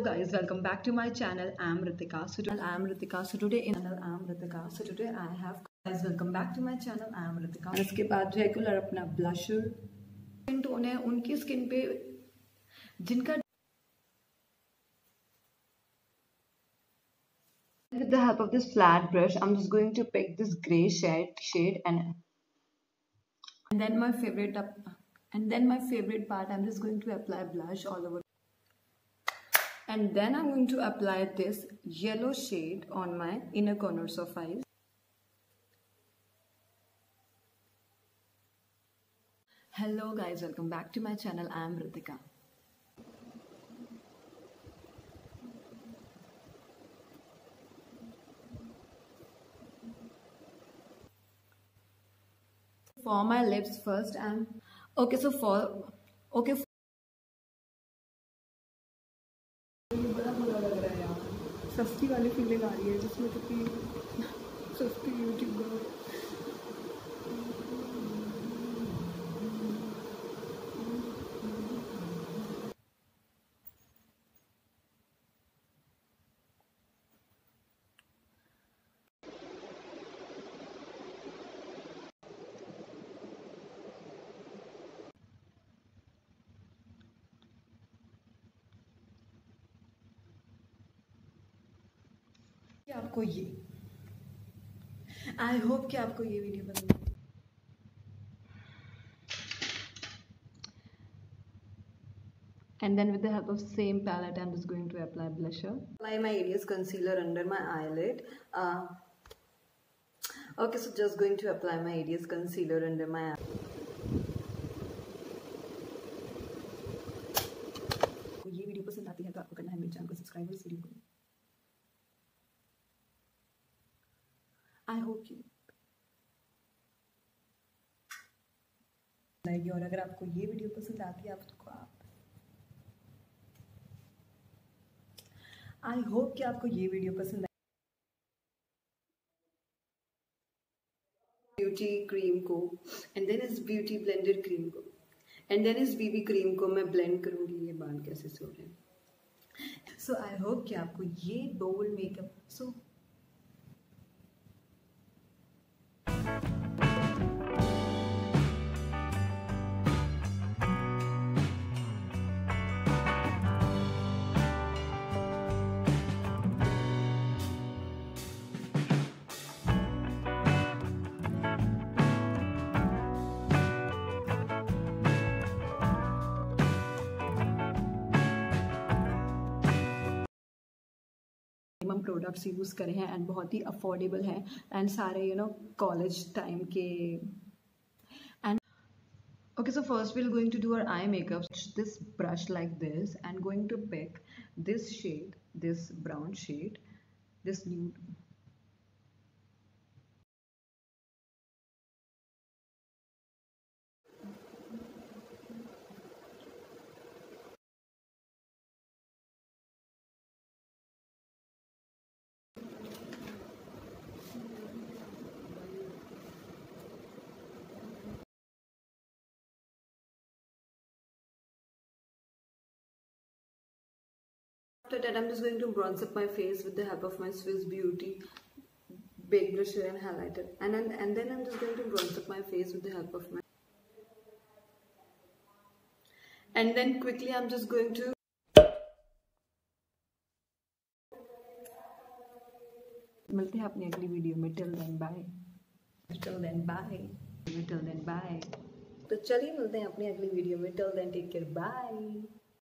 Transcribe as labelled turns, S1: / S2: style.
S1: guys, welcome back to my channel. I'm Ritika. So today I have guys, welcome back to my channel. I'm Ritika. इसके बाद regular अपना blusher skin tone है उनकी skin पे जिनका with the help of this flat brush I'm just going to pick this gray shade and then my favorite part, I'm just going to apply blush all over. And then I'm going to apply this yellow shade on my inner corners of eyes. Hello guys, welcome back to my channel. I am Ritika. For my lips first, बड़ा बुरा लग रहा है यार, सस्ती वाली feeling आ रही है जिसमें तो कि सस्ती यूट्यूबर आपको ये आई होप कि आपको ये वीडियो पसंद आए. And then with the help of same palette I'm just going to apply blusher. Apply my ADS concealer under my eyelid. Okay, so just going to apply my ADS concealer under my eye. ये video पसंद आती है तो आपको करना है मेरे channel को सब्सक्राइब और इस वीडियो को I hope you लाइक. और अगर आपको ये वीडियो पसंद आती है आई होप कि आपको ये वीडियो पसंद आए. ब्यूटी क्रीम को एंड देन इस ब्यूटी ब्लेंडर क्रीम को एंड देन इस बीबी क्रीम को मैं ब्लेंड करूंगी. ये बाल कैसे सो रहे हैं. सो आई होप कि आपको ये bold makeup minimum products use करे हैं एंड बहुत ही अफोर्डेबल हैं एंड सारे कॉलेज टाइम के. And okay, so first we're going to do our eye makeup. This brush like this and going to pick this shade, this brown shade, this nude. After that, I'm just going to bronze up my face with the help of my Swiss Beauty Big Blusher and highlighter. And then I'm just going to bronze up my face with the help of my... And then quickly I'm just going to... मिलते हैं अपनी अगली video में. Till then, bye. तो चलिए मिलते हैं अपनी अगली वीडियो में. Till then, take care. Bye.